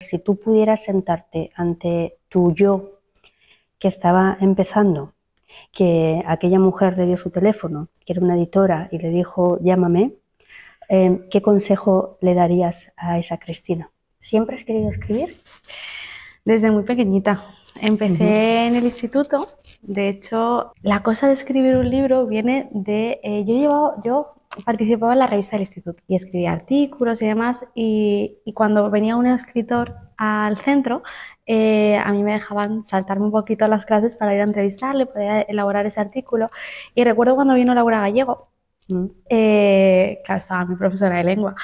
si tú pudieras sentarte ante tu yo que estaba empezando, que aquella mujer le dio su teléfono, que era una editora, y le dijo, llámame, ¿qué consejo le darías a esa Cristina? ¿Siempre has querido escribir? Desde muy pequeñita. Empecé en el instituto. De hecho, la cosa de escribir un libro viene de... yo participaba en la revista del instituto y escribía artículos y demás. Y cuando venía un escritor al centro, a mí me dejaban saltarme un poquito las clases para ir a entrevistarle, poder elaborar ese artículo. Y recuerdo cuando vino Laura Gallego, claro, estaba mi profesora de lengua,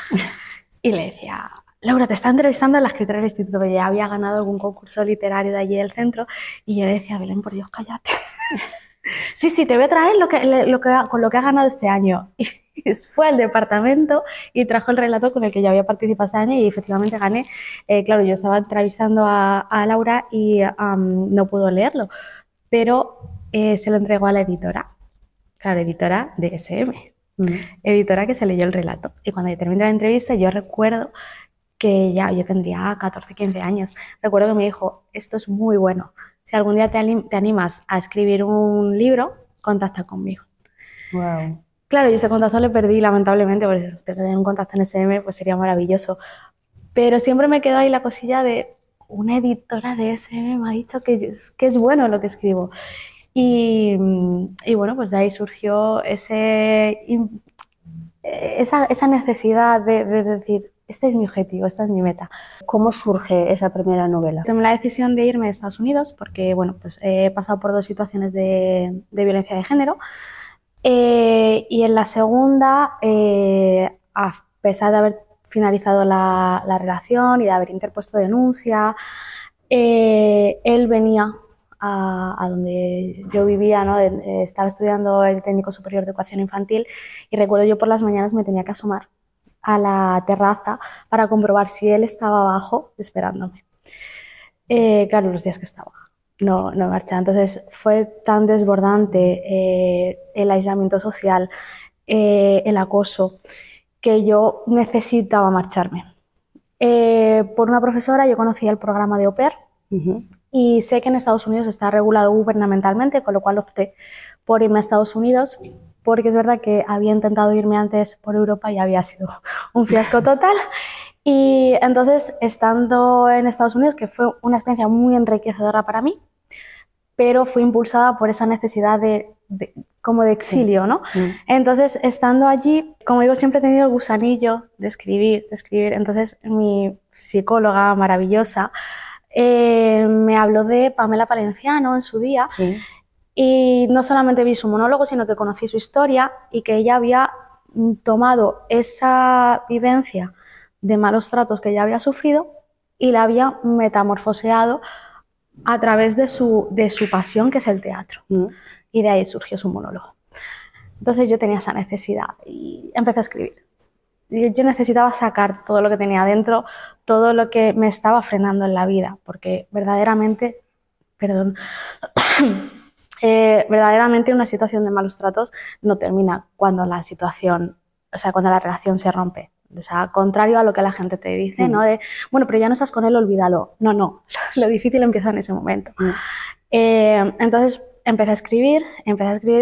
y le decía... Laura, te está entrevistando la escritora del instituto, que ya había ganado algún concurso literario de allí del centro, y yo le decía, Belén, por Dios, cállate. Sí, te voy a traer con lo que has ganado este año. Y fue al departamento y trajo el relato con el que yo había participado ese año y efectivamente gané. Claro, yo estaba entrevistando a Laura y no pudo leerlo, pero se lo entregó a la editora. Claro, editora de SM. Editora que se leyó el relato. Y cuando yo terminé la entrevista, yo recuerdo que ya yo tendría 14, 15 años. Recuerdo que me dijo, esto es muy bueno. Si algún día te animas a escribir un libro, contacta conmigo. Wow. Claro, y ese contacto le perdí, lamentablemente, porque si tener un contacto en SM pues sería maravilloso. Pero siempre me quedó ahí la cosilla de una editora de SM me ha dicho que es bueno lo que escribo. Y bueno, pues de ahí surgió esa necesidad de decir, este es mi objetivo, esta es mi meta. ¿Cómo surge esa primera novela? Tomé la decisión de irme a Estados Unidos porque, bueno, pues he pasado por 2 situaciones de violencia de género y en la segunda, a pesar de haber finalizado la relación y de haber interpuesto denuncia, él venía a donde yo vivía, ¿no? Estaba estudiando el técnico superior de educación infantil y recuerdo yo por las mañanas me tenía que asomar a la terraza para comprobar si él estaba abajo esperándome. Claro, los días que estaba no marchaba. Entonces fue tan desbordante el aislamiento social, el acoso, que yo necesitaba marcharme. Por una profesora yo conocía el programa de Au Pair y sé que en Estados Unidos está regulado gubernamentalmente, con lo cual opté por irme a Estados Unidos, porque es verdad que había intentado irme antes por Europa y había sido un fiasco total. Y entonces, estando en Estados Unidos, que fue una experiencia muy enriquecedora para mí, pero fui impulsada por esa necesidad como de exilio, ¿no? Entonces, estando allí, como digo, siempre he tenido el gusanillo de escribir. Entonces, mi psicóloga maravillosa me habló de Pamela Palenciano en su día. Sí. Y no solamente vi su monólogo, sino que conocí su historia y que ella había tomado esa vivencia de malos tratos que ella había sufrido y la había metamorfoseado a través de su pasión, que es el teatro. Y de ahí surgió su monólogo. Entonces yo tenía esa necesidad y empecé a escribir. Yo necesitaba sacar todo lo que tenía dentro, todo lo que me estaba frenando en la vida, porque verdaderamente, verdaderamente una situación de malos tratos no termina cuando la situación, o sea, cuando la relación se rompe. O sea, contrario a lo que la gente te dice, ¿no? De, bueno, pero ya no estás con él, olvídalo. No, lo difícil empieza en ese momento. Entonces empecé a escribir y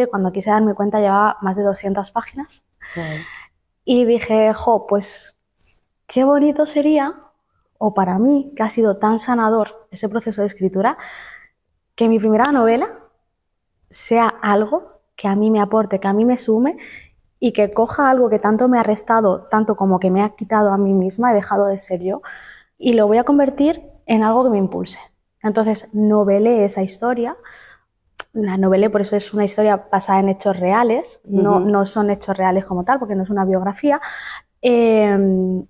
cuando quise darme cuenta llevaba más de 200 páginas. Y dije, pues qué bonito sería, o para mí, que ha sido tan sanador ese proceso de escritura, que mi primera novela sea algo que a mí me aporte, que a mí me sume y que coja algo que tanto me ha restado, tanto como que me ha quitado a mí misma, he dejado de ser yo, y lo voy a convertir en algo que me impulse. Entonces novelé esa historia, la novelé, por eso es una historia basada en hechos reales, no son hechos reales como tal, porque no es una biografía, y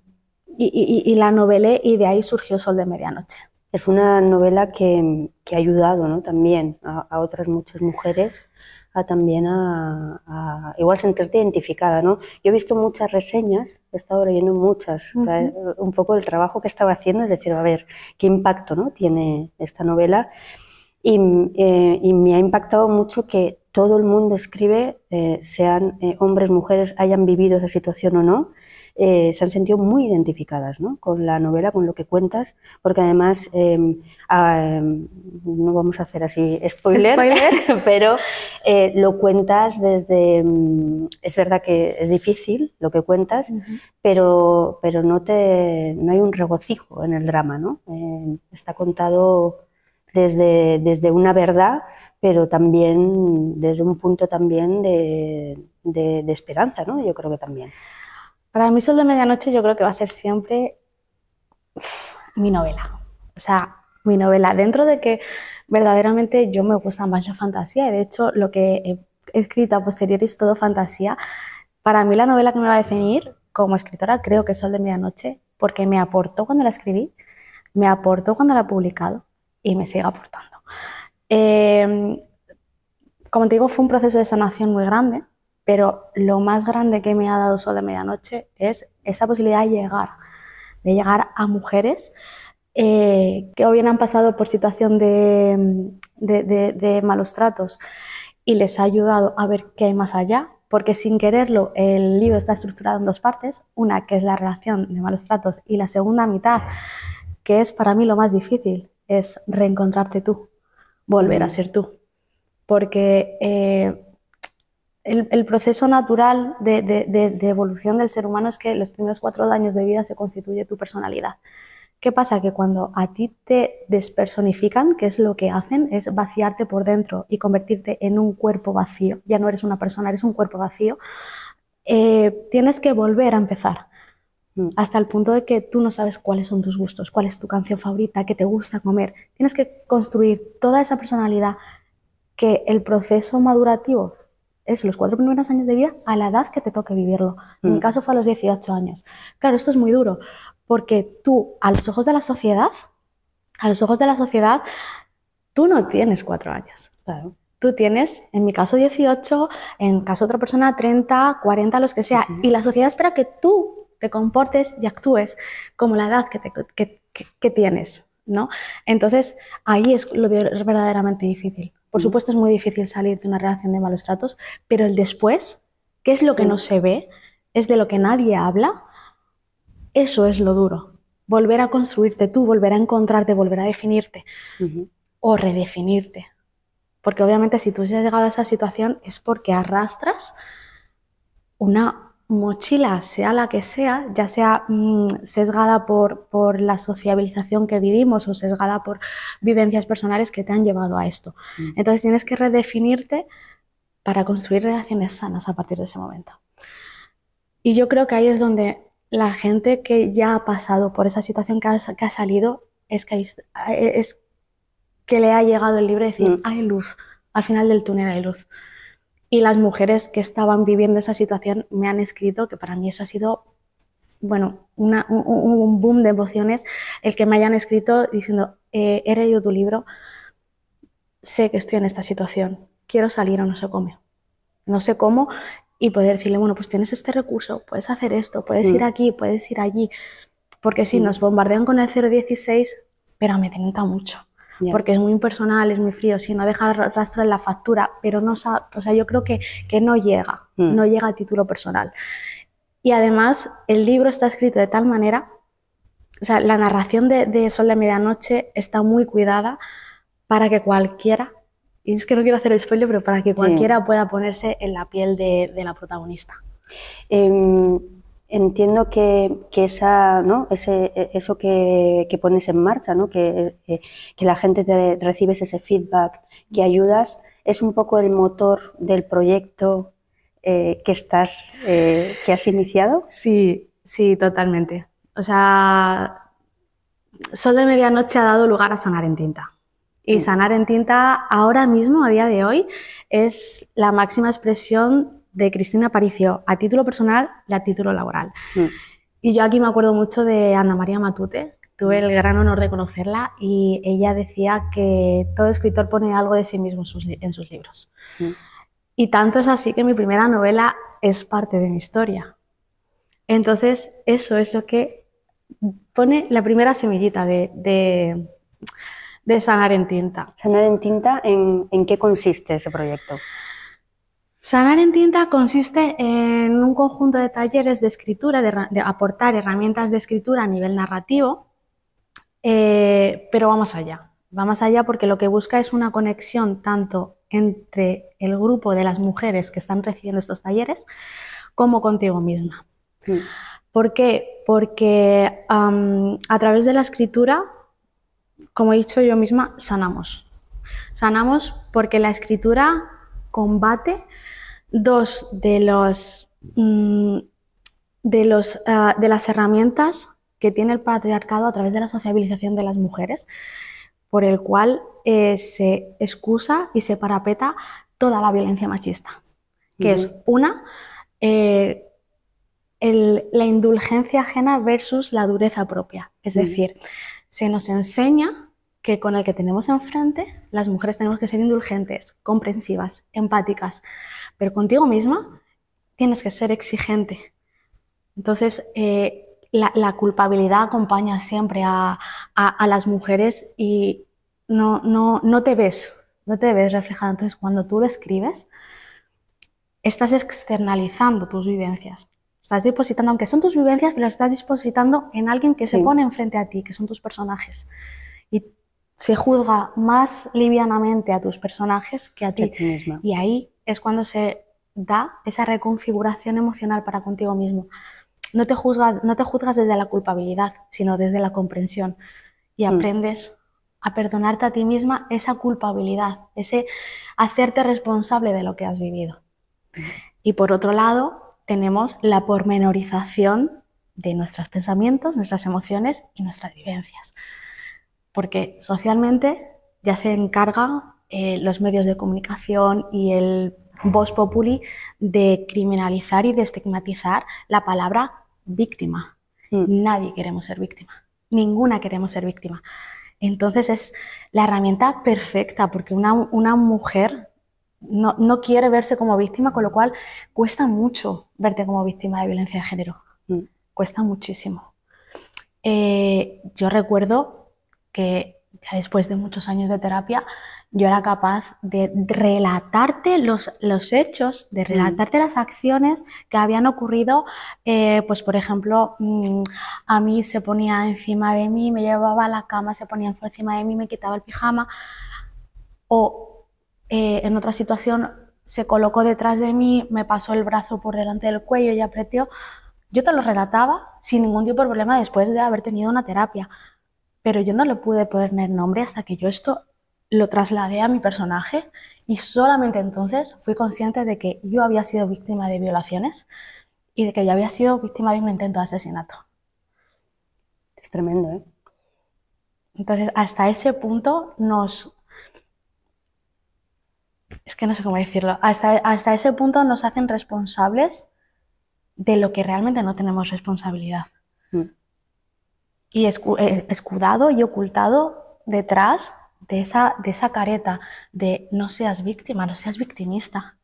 la novelé y de ahí surgió Sol de Medianoche. Es una novela que ha ayudado, ¿no? También a otras muchas mujeres también a igual sentirte identificada, ¿no? Yo he visto muchas reseñas, he estado leyendo muchas, o sea, un poco el trabajo que estaba haciendo, es decir, a ver, qué impacto, ¿no? Tiene esta novela y me ha impactado mucho que todo el mundo escribe, sean hombres, mujeres, hayan vivido esa situación o no, se han sentido muy identificadas, ¿no? Con la novela, con lo que cuentas, porque además, no vamos a hacer así spoiler, pero lo cuentas desde... es verdad que es difícil lo que cuentas, pero no hay un regocijo en el drama, ¿no? Está contado desde una verdad, pero también desde un punto también de esperanza, ¿no? Yo creo que también. Para mí Sol de Medianoche yo creo que va a ser siempre mi novela. O sea, mi novela. Dentro de que verdaderamente yo me gusta más la fantasía y de hecho lo que he escrito a posteriori es todo fantasía. Para mí la novela que me va a definir como escritora creo que es Sol de Medianoche porque me aportó cuando la escribí, me aportó cuando la he publicado y me sigue aportando. Como te digo, fue un proceso de sanación muy grande, pero lo más grande que me ha dado Sol de Medianoche es esa posibilidad de llegar a mujeres que o bien han pasado por situación de malos tratos y les ha ayudado a ver qué hay más allá, porque sin quererlo el libro está estructurado en dos partes, una que es la relación de malos tratos y la segunda mitad, que es para mí lo más difícil, es reencontrarte tú, volver a ser tú, porque el proceso natural de evolución del ser humano es que los primeros 4 años de vida se constituye tu personalidad. ¿Qué pasa? Que cuando a ti te despersonifican, que es lo que hacen, es vaciarte por dentro y convertirte en un cuerpo vacío. Ya no eres una persona, eres un cuerpo vacío. Tienes que volver a empezar. Hasta el punto de que tú no sabes cuáles son tus gustos, cuál es tu canción favorita, qué te gusta comer. Tienes que construir toda esa personalidad que el proceso madurativo es los 4 primeros años de vida a la edad que te toque vivirlo. En mi caso fue a los 18 años. Claro, esto es muy duro, porque tú, a los ojos de la sociedad, tú no tienes 4 años. Claro. Tú tienes, en mi caso 18, en caso de otra persona 30, 40, los que sea. Sí. Y la sociedad espera que tú te comportes y actúes como la edad que tienes, ¿no? Entonces, ahí es lo verdaderamente difícil. Por supuesto es muy difícil salir de una relación de malos tratos, pero el después, que es lo que no se ve, es de lo que nadie habla, eso es lo duro. Volver a construirte tú, volver a encontrarte, volver a definirte o redefinirte. Porque obviamente si tú has llegado a esa situación es porque arrastras una mochila, sea la que sea, ya sea sesgada por la sociabilización que vivimos o sesgada por vivencias personales que te han llevado a esto. Entonces tienes que redefinirte para construir relaciones sanas a partir de ese momento. Y yo creo que ahí es donde la gente que ya ha pasado por esa situación que ha salido es que le ha llegado el libro y decir, hay luz, al final del túnel hay luz. Y las mujeres que estaban viviendo esa situación me han escrito que para mí eso ha sido, bueno, un boom de emociones, el que me hayan escrito diciendo, he leído tu libro, sé que estoy en esta situación, quiero salir o no sé cómo. No sé cómo, y poder decirle, bueno, pues tienes este recurso, puedes hacer esto, puedes ir aquí, puedes ir allí. Porque sí, nos bombardean con el 016, pero me tenta mucho. Yeah. Porque es muy impersonal, es muy frío, sí, no deja rastro en la factura, pero no, o sea, yo creo que no llega, no llega a título personal. Y además, el libro está escrito de tal manera, o sea, la narración de Sol de Medianoche está muy cuidada para que cualquiera, y es que no quiero hacer el spoiler, pero para que cualquiera pueda ponerse en la piel de la protagonista. Entiendo que esa, ¿no? eso que pones en marcha, ¿no? que la gente recibes ese feedback, que ayudas, es un poco el motor del proyecto que has iniciado. Sí, sí, totalmente. O sea, Sol de Medianoche ha dado lugar a Sanar en Tinta. Y Sanar en Tinta ahora mismo, a día de hoy, es la máxima expresión de Cristina Aparicio, a título personal y a título laboral. Y yo aquí me acuerdo mucho de Ana María Matute, tuve el gran honor de conocerla y ella decía que todo escritor pone algo de sí mismo en sus libros. Y tanto es así que mi primera novela es parte de mi historia. Entonces, eso es lo que pone la primera semillita de Sanar en Tinta. Sanar en Tinta, ¿en qué consiste ese proyecto? Sanar en tinta consiste en un conjunto de talleres de escritura, de aportar herramientas de escritura a nivel narrativo, pero va más allá. Va más allá porque lo que busca es una conexión tanto entre el grupo de las mujeres que están recibiendo estos talleres como contigo misma. ¿Por qué? Porque a través de la escritura, como he dicho yo misma, sanamos. Sanamos porque la escritura combate dos de las herramientas que tiene el patriarcado a través de la sociabilización de las mujeres, por el cual se excusa y se parapeta toda la violencia machista, que es una, la indulgencia ajena versus la dureza propia. Es decir, se nos enseña que con el que tenemos enfrente, las mujeres tenemos que ser indulgentes, comprensivas, empáticas, pero contigo misma tienes que ser exigente. Entonces, la culpabilidad acompaña siempre a las mujeres y no te ves reflejada. Entonces, cuando tú lo escribes, estás externalizando tus vivencias. Estás depositando, aunque son tus vivencias, pero estás depositando en alguien que se pone enfrente a ti, que son tus personajes. Y se juzga más livianamente a tus personajes que a ti. Y ahí es cuando se da esa reconfiguración emocional para contigo mismo. No te juzgas desde la culpabilidad, sino desde la comprensión. Y aprendes a perdonarte a ti misma esa culpabilidad, ese hacerte responsable de lo que has vivido. Y por otro lado, tenemos la pormenorización de nuestros pensamientos, nuestras emociones y nuestras vivencias. Porque socialmente ya se encargan los medios de comunicación y el vox populi de criminalizar y de estigmatizar la palabra víctima. Nadie queremos ser víctima, ninguna queremos ser víctima. Entonces es la herramienta perfecta porque una mujer no quiere verse como víctima, con lo cual cuesta mucho verte como víctima de violencia de género. Cuesta muchísimo. Yo recuerdo que después de muchos años de terapia yo era capaz de relatarte los hechos, de relatarte las acciones que habían ocurrido. Pues por ejemplo, a mí se ponía encima de mí, me llevaba a la cama, se ponía encima de mí, me quitaba el pijama, o en otra situación se colocó detrás de mí, me pasó el brazo por delante del cuello y apretó. Yo te lo relataba sin ningún tipo de problema después de haber tenido una terapia, pero yo no le pude poner nombre hasta que yo esto lo trasladé a mi personaje y solamente entonces fui consciente de que yo había sido víctima de violaciones y de que yo había sido víctima de un intento de asesinato. Es tremendo, ¿eh? Entonces, hasta ese punto es que no sé cómo decirlo, hasta ese punto nos hacen responsables de lo que realmente no tenemos responsabilidad. Y escudado y ocultado detrás de esa careta de no seas víctima, no seas victimista.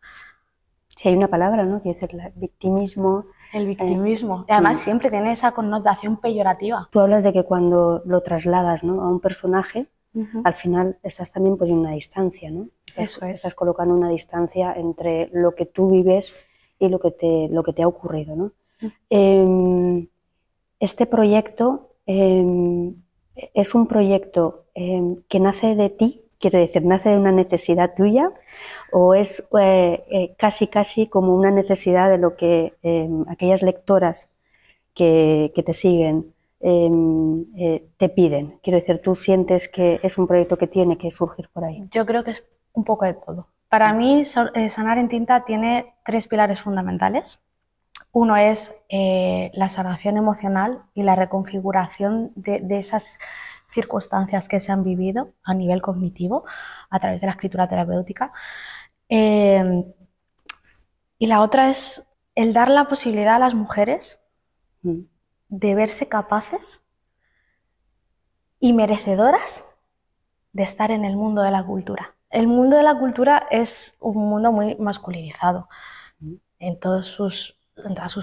Sí, hay una palabra, ¿no?, que es el victimismo. El victimismo. Y además siempre tiene esa connotación peyorativa. Tú hablas de que cuando lo trasladas, ¿no?, a un personaje, al final estás también poniendo una distancia, ¿no? Estás colocando una distancia entre lo que tú vives y lo que te ha ocurrido, ¿no? Este proyecto es un proyecto que nace de ti, quiero decir, nace de una necesidad tuya, o es casi como una necesidad de lo que aquellas lectoras que te siguen te piden. Quiero decir, ¿tú sientes que es un proyecto que tiene que surgir por ahí? Yo creo que es un poco de todo. Para mí, Sanar en Tinta tiene 3 pilares fundamentales. Uno es la sanación emocional y la reconfiguración de esas circunstancias que se han vivido a nivel cognitivo a través de la escritura terapéutica. Y la otra es el dar la posibilidad a las mujeres de verse capaces y merecedoras de estar en el mundo de la cultura. El mundo de la cultura es un mundo muy masculinizado en todas sus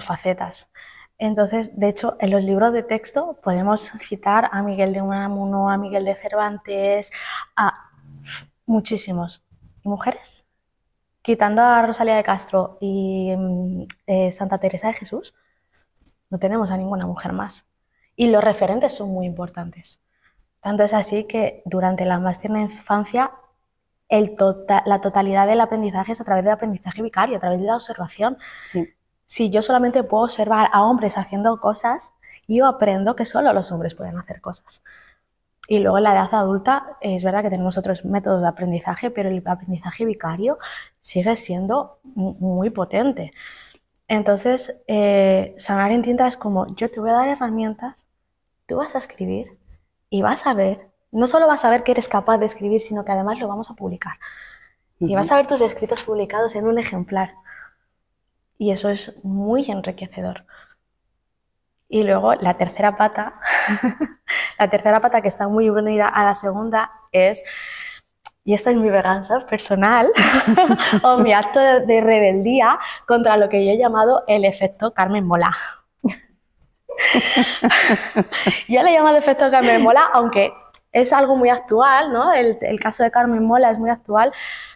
facetas. Entonces, de hecho, en los libros de texto podemos citar a Miguel de Unamuno, a Miguel de Cervantes, a muchísimos. ¿Y mujeres? quitando a Rosalía de Castro y Santa Teresa de Jesús, no tenemos a ninguna mujer más. Y los referentes son muy importantes. Tanto es así que durante la más tierna infancia la totalidad del aprendizaje es a través del aprendizaje vicario, a través de la observación. Sí. Si yo solamente puedo observar a hombres haciendo cosas, yo aprendo que solo los hombres pueden hacer cosas. Y luego en la edad adulta es verdad que tenemos otros métodos de aprendizaje, pero el aprendizaje vicario sigue siendo muy potente. Entonces, sanar en tinta es como, yo te voy a dar herramientas, tú vas a escribir y vas a ver, no solo vas a ver que eres capaz de escribir, sino que además lo vamos a publicar. Y vas a ver tus escritos publicados en un ejemplar. Y eso es muy enriquecedor. Y luego la tercera pata, la tercera pata que está muy unida a la segunda es, y esta es mi venganza personal, o mi acto de rebeldía contra lo que yo he llamado el efecto Carmen Mola. Yo le he llamado efecto Carmen Mola, aunque es algo muy actual, ¿no? El caso de Carmen Mola es muy actual,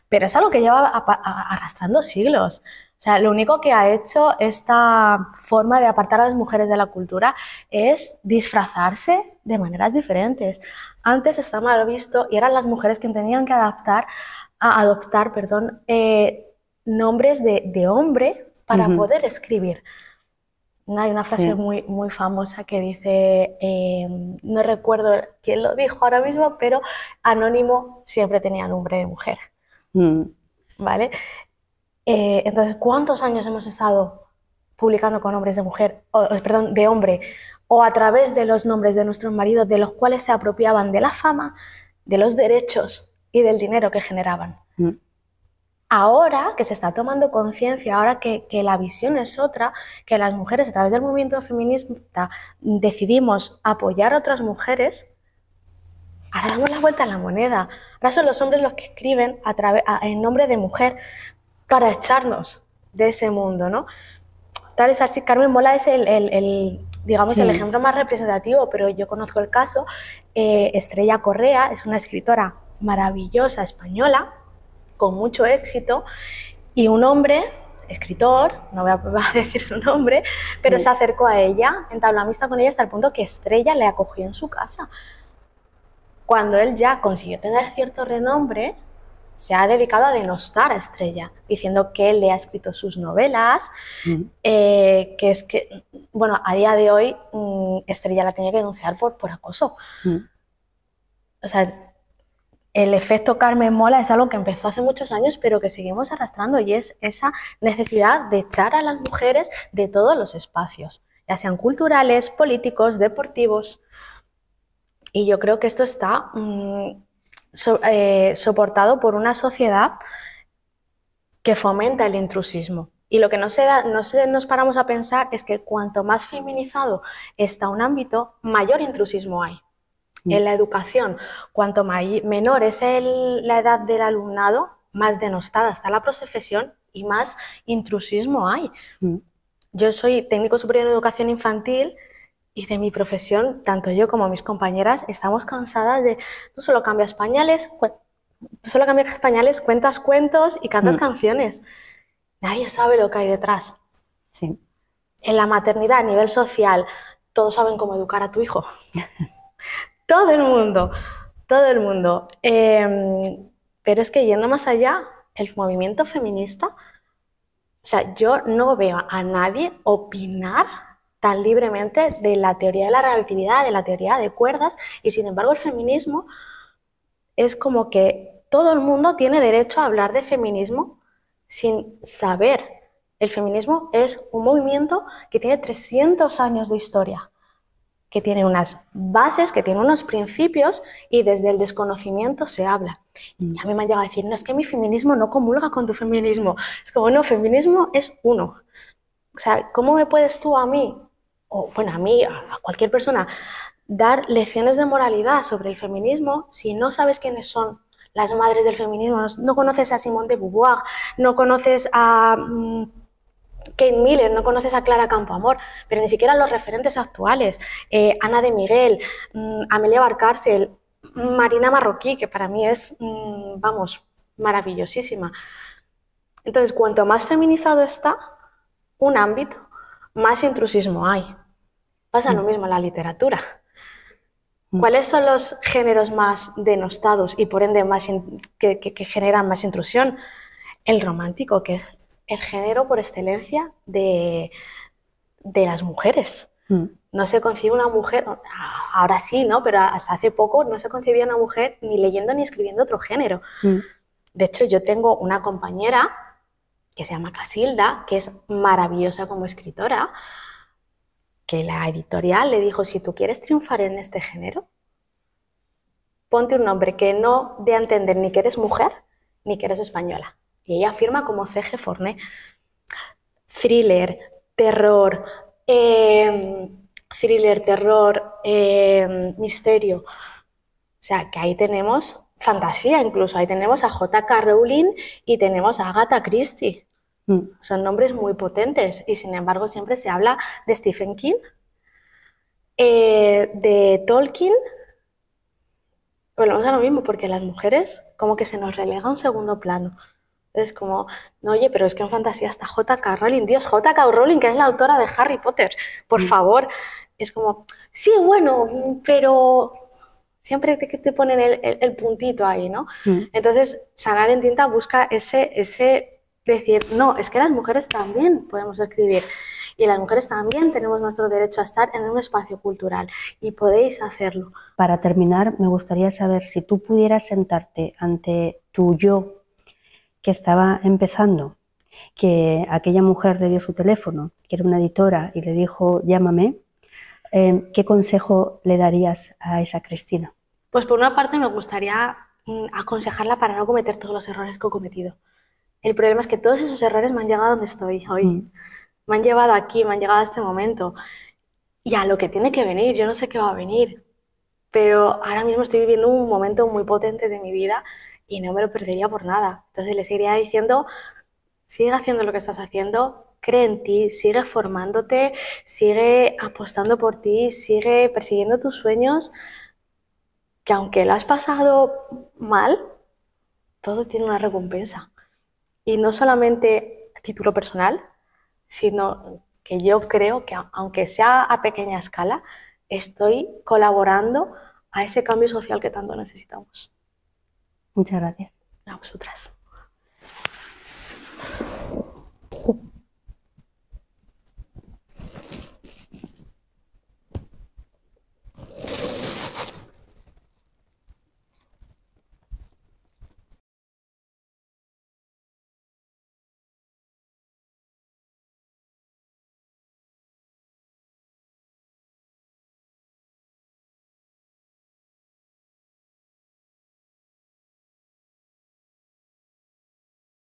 pero es algo que lleva arrastrando siglos. O sea, lo único que ha hecho esta forma de apartar a las mujeres de la cultura es disfrazarse de maneras diferentes. Antes estaba mal visto y eran las mujeres que tenían que adoptar nombres de hombre para poder escribir. Hay una frase muy famosa que dice, no recuerdo quién lo dijo ahora mismo, pero anónimo siempre tenía nombre de mujer. ¿Vale? Entonces, ¿cuántos años hemos estado publicando con nombres de mujer, perdón, de hombre, o a través de los nombres de nuestros maridos, de los cuales se apropiaban de la fama, de los derechos y del dinero que generaban? Ahora que se está tomando conciencia, ahora que la visión es otra, que las mujeres a través del movimiento feminista decidimos apoyar a otras mujeres, ahora damos la vuelta a la moneda. Ahora son los hombres los que escriben en nombre de mujer para echarnos de ese mundo, ¿no? Tal es así, Carmen Mola es digamos, el ejemplo más representativo, pero yo conozco el caso. Estrella Correa es una escritora maravillosa española, con mucho éxito, y un hombre, escritor, no voy a decir su nombre, pero se acercó a ella, entabló amistad con ella hasta el punto que Estrella le acogió en su casa. Cuando él ya consiguió tener cierto renombre, se ha dedicado a denostar a Estrella, diciendo que él le ha escrito sus novelas, que es que, bueno, a día de hoy Estrella la tenía que denunciar por acoso. O sea, el efecto Carmen Mola es algo que empezó hace muchos años, pero que seguimos arrastrando, y es esa necesidad de echar a las mujeres de todos los espacios, ya sean culturales, políticos, deportivos. Y yo creo que esto está soportado por una sociedad que fomenta el intrusismo. Y lo que no nos paramos a pensar es que cuanto más feminizado está un ámbito, mayor intrusismo hay. En la educación, cuanto menor es la edad del alumnado, más denostada está la profesión y más intrusismo hay. Yo soy técnico superior en educación infantil y de mi profesión, tanto yo como mis compañeras, estamos cansadas de tú solo cambias pañales, cuentas cuentos y cantas canciones. Nadie sabe lo que hay detrás. Sí. En la maternidad, a nivel social, todos saben cómo educar a tu hijo. Todo el mundo, todo el mundo. Pero es que yendo más allá, el movimiento feminista, o sea, yo no veo a nadie opinar tan libremente de la teoría de la relatividad, de la teoría de cuerdas, y sin embargo el feminismo es como que todo el mundo tiene derecho a hablar de feminismo sin saber. El feminismo es un movimiento que tiene 300 años de historia, que tiene unas bases, que tiene unos principios, y desde el desconocimiento se habla. Y a mí me han llegado a decir, no, es que mi feminismo no comulga con tu feminismo. Es como, no, feminismo es uno. O sea, ¿cómo me puedes tú a mí, o bueno, a mí, a cualquier persona, dar lecciones de moralidad sobre el feminismo si no sabes quiénes son las madres del feminismo? No conoces a Simone de Beauvoir, no conoces a Kate Miller, no conoces a Clara Campoamor, pero ni siquiera los referentes actuales, Ana de Miguel, Amelia Valcárcel, Marina Marroquí, que para mí es, vamos, maravillosísima. Entonces, cuanto más feminizado está un ámbito, más intrusismo hay. Pasa lo mismo en la literatura. ¿Cuáles son los géneros más denostados y por ende que generan más intrusión? El romántico, que es el género por excelencia de las mujeres. No se concibe una mujer, ahora sí, ¿no? Pero hasta hace poco no se concebía una mujer ni leyendo ni escribiendo otro género. De hecho, yo tengo una compañera que se llama Casilda, que es maravillosa como escritora, que la editorial le dijo, si tú quieres triunfar en este género, ponte un nombre que no dé a entender ni que eres mujer ni que eres española. Y ella firma como C.G. Forné. Thriller, terror, misterio. O sea, que ahí tenemos fantasía incluso. Ahí tenemos a J.K. Rowling y tenemos a Agatha Christie. Son nombres muy potentes y sin embargo siempre se habla de Stephen King, de Tolkien. Volvemos a lo mismo, porque las mujeres como que se nos relega a un segundo plano. Es como, no, oye, pero es que en fantasía está J.K. Rowling. Dios, J.K. Rowling, que es la autora de Harry Potter. Por favor. Es como, sí, bueno, pero siempre te ponen el puntito ahí, ¿no? Entonces, Sanar en Tinta busca ese decir, no, es que las mujeres también podemos escribir. Y las mujeres también tenemos nuestro derecho a estar en un espacio cultural. Y podéis hacerlo. Para terminar, me gustaría saber si tú pudieras sentarte ante tu yo que estaba empezando, que aquella mujer le dio su teléfono, que era una editora, y le dijo, llámame, ¿qué consejo le darías a esa Cristina? Pues por una parte me gustaría aconsejarla para no cometer todos los errores que he cometido. El problema es que todos esos errores me han llegado a donde estoy hoy. Me han llevado aquí, me han llegado a este momento. Y a lo que tiene que venir, yo no sé qué va a venir. Pero ahora mismo estoy viviendo un momento muy potente de mi vida y no me lo perdería por nada. Entonces le seguiría diciendo, sigue haciendo lo que estás haciendo, cree en ti, sigue formándote, sigue apostando por ti, sigue persiguiendo tus sueños, que aunque lo has pasado mal, todo tiene una recompensa. Y no solamente a título personal, sino que yo creo que aunque sea a pequeña escala, estoy colaborando a ese cambio social que tanto necesitamos. Muchas gracias. A vosotras.